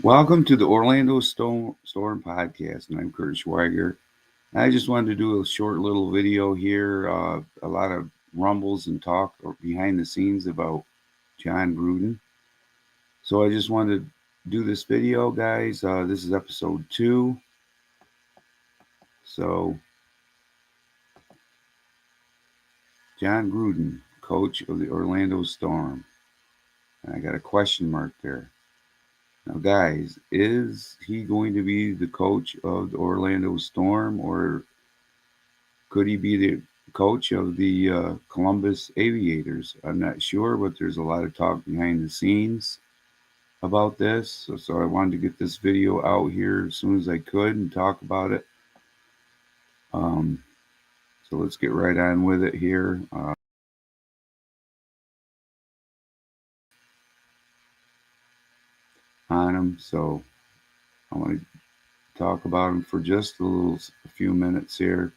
Welcome to the Storm podcast, and I'm Kurt Schweiger. I just wanted to do a short little video here. A lot of rumbles and talk behind the scenes about John Gruden. So I just wanted to do this video, guys. This is episode 2. So John Gruden, coach of the Orlando Storm. And I got a question mark there. Now, guys, is he going to be the coach of the Orlando Storm, or could he be the coach of the Columbus Aviators? I'm not sure, but there's a lot of talk behind the scenes about this. So I wanted to get this video out here as soon as I could and talk about it. Um, so let's get right on with it here. On him. So I want to talk about him for just a few minutes here.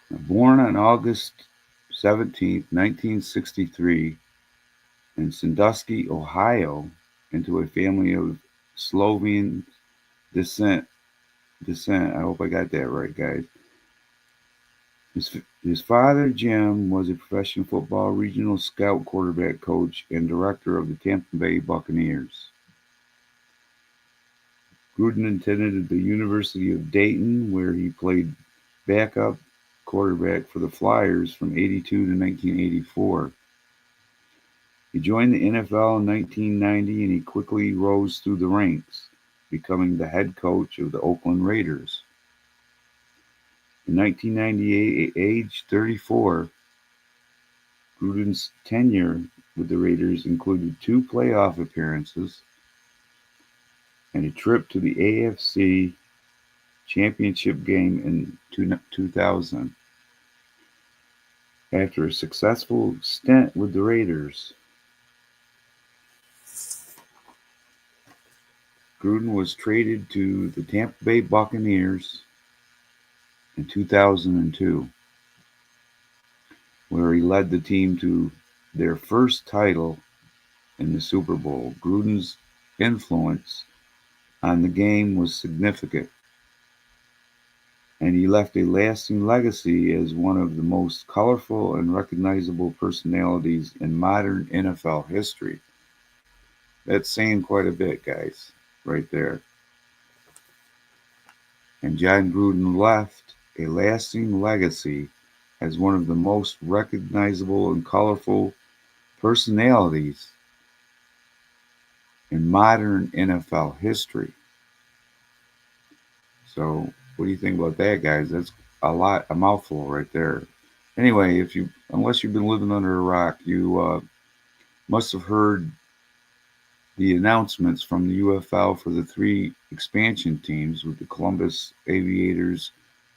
Born on August 17th, 1963, in Sandusky, Ohio, into a family of Slovene descent. I hope I got that right, guys. His father, Jim, was a professional football regional scout quarterback coach and director of the Tampa Bay Buccaneers. Gruden attended the University of Dayton, where he played backup quarterback for the Flyers from '82 to 1984. He joined the NFL in 1990, and he quickly rose through the ranks, becoming the head coach of the Oakland Raiders. In 1998, at age 34, Gruden's tenure with the Raiders included 2 playoff appearances and a trip to the AFC Championship game in 2000. After a successful stint with the Raiders, Gruden was traded to the Tampa Bay Buccaneers in 2002, where he led the team to their first title in the Super Bowl. Gruden's influence on the game was significant, and he left a lasting legacy as one of the most colorful and recognizable personalities in modern NFL history. That's saying quite a bit, guys, right there. And John Gruden left a lasting legacy as one of the most recognizable and colorful personalities in modern NFL history. So, what do you think about that, guys? That's a mouthful right there. Anyway, unless you've been living under a rock, you must have heard the announcements from the UFL for the 3 expansion teams, with the Columbus Aviators,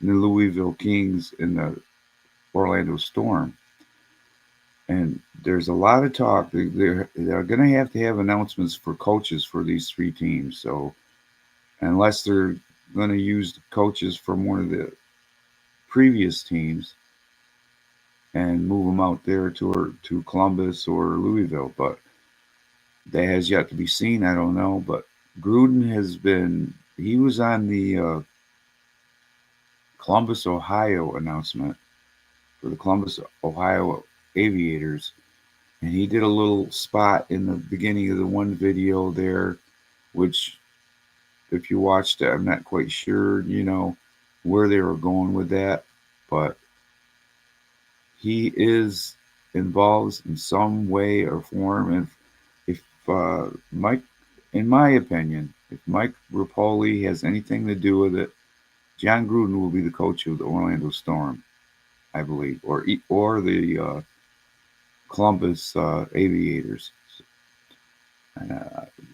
the Louisville Kings, and the Orlando Storm. And there's a lot of talk. They're going to have announcements for coaches for these 3 teams. So unless they're going to use coaches from one of the previous teams and move them out there to Columbus or Louisville, but that has yet to be seen. I don't know, but he was on the Columbus, Ohio announcement for the Columbus, Ohio Aviators, and he did a little spot in the beginning of the one video there, which, if you watched it, I'm not quite sure, where they were going with that, but he is involved in some way or form. And if Mike, in my opinion, if Mike Rapoli has anything to do with it, John Gruden will be the coach of the Orlando Storm, I believe, or the Columbus Aviators.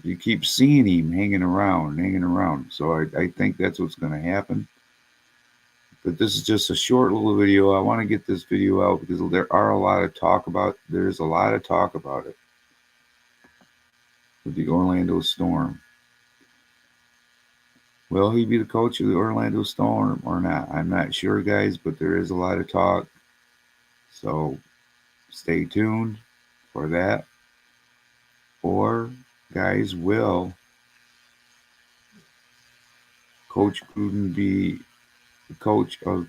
You keep seeing him hanging around. So I think that's what's going to happen. But this is just a short little video. I want to get this video out because there's a lot of talk about it with the Orlando Storm. Will he be the coach of the Orlando Storm or not? I'm not sure, guys, but there is a lot of talk. So stay tuned. for that, or guys, will Coach Gruden be the coach of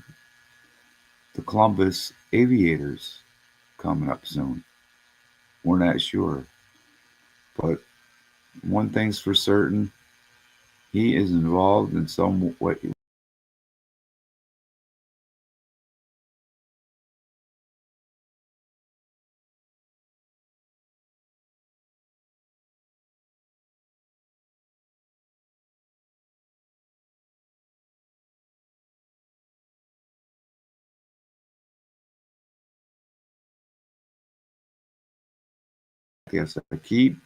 the Columbus Aviators coming up soon? We're not sure, but one thing's for certain: he is involved in some way. Yes, I keep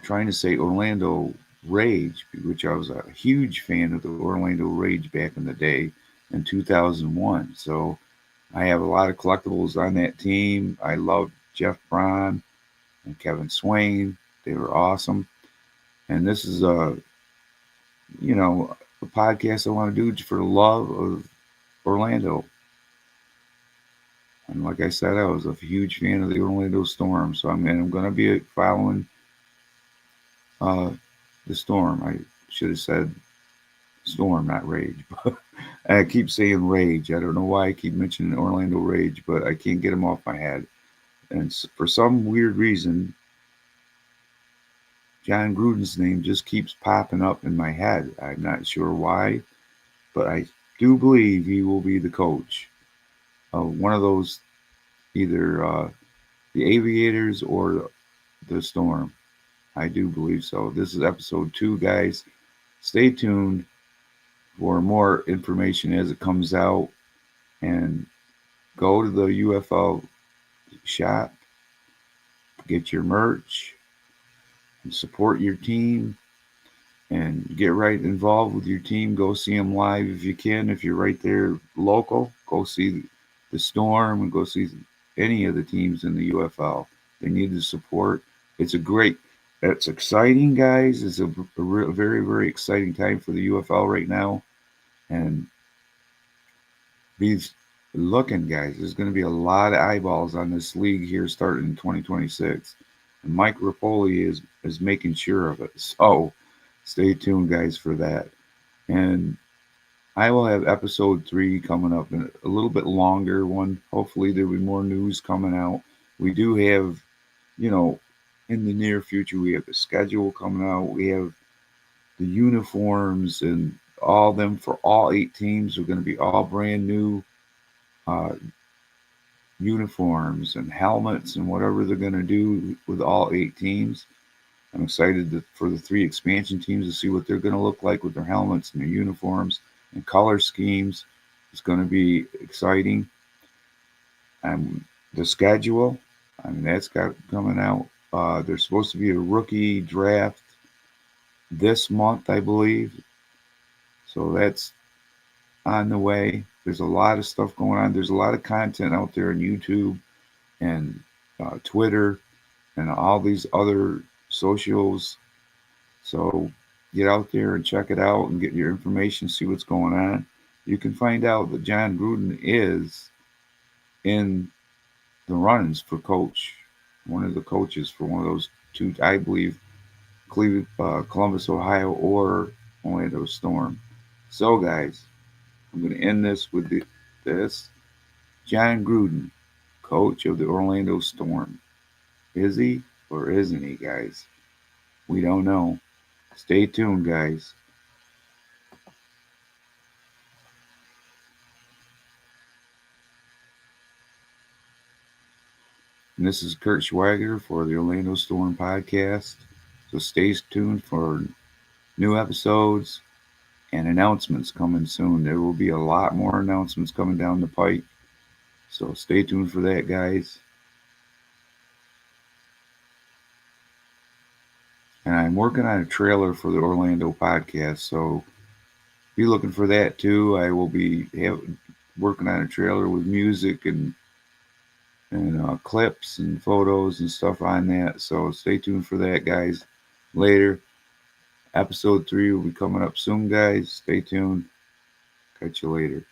trying to say Orlando Rage, which I was a huge fan of the Orlando Rage back in the day in 2001. So I have a lot of collectibles on that team. I love Jeff Braun and Kevin Swain. They were awesome. And this is you know, a podcast I want to do for the love of Orlando. And like I said, I was a huge fan of the Orlando Storm. So I'm going to be following uh, the Storm. I should have said Storm, not Rage. But I keep saying Rage. I don't know why I keep mentioning Orlando Rage, but I can't get them off my head. And for some weird reason, John Gruden's name just keeps popping up in my head. I'm not sure why, but I do believe he will be the coach of one of those, either the Aviators or the Storm. I do believe so. This is episode 2, guys. Stay tuned for more information as it comes out, and go to the UFL shop, get your merch, and support your team, and get right involved with your team. Go see them live if you can. If you're right there local, go see the Storm and go see any of the teams in the UFL. They need the support. It's a great, it's exciting, guys. It's a very, very exciting time for the UFL right now. And be looking, guys. There's going to be a lot of eyeballs on this league here starting in 2026. And Mike Rapoli is making sure of it. So stay tuned, guys, for that. And I will have episode 3 coming up in a little bit longer one. Hopefully, there'll be more news coming out. We do have, you know, in the near future, we have the schedule coming out. We have the uniforms and all them for all 8 teams are going to be all brand new uh, uniforms and helmets and whatever they're going to do with all 8 teams. I'm excited for the 3 expansion teams to see what they're going to look like with their helmets and their uniforms and color schemes. It's going to be exciting. And the schedule, I mean, that's got coming out. There's supposed to be a rookie draft this month, I believe. So that's on the way. There's a lot of stuff going on. There's a lot of content out there on YouTube and Twitter and all these other socials. So get out there and check it out and get your information, see what's going on. You can find out that John Gruden is in the runnings for coach, one of the coaches for one of those 2, I believe, Columbus, Ohio, or Orlando Storm. So, guys, I'm going to end this with this. John Gruden, coach of the Orlando Storm. Is he or isn't he, guys? We don't know. Stay tuned, guys. And this is Kurt Schwager for the Orlando Storm podcast. So stay tuned for new episodes and announcements coming soon. There will be a lot more announcements coming down the pipe. So stay tuned for that, guys. And I'm working on a trailer for the Orlando podcast. So be looking for that too. I will be working on a trailer with music and clips and photos and stuff on that. So stay tuned for that, guys. Later. Episode 3 will be coming up soon, guys. Stay tuned. Catch you later.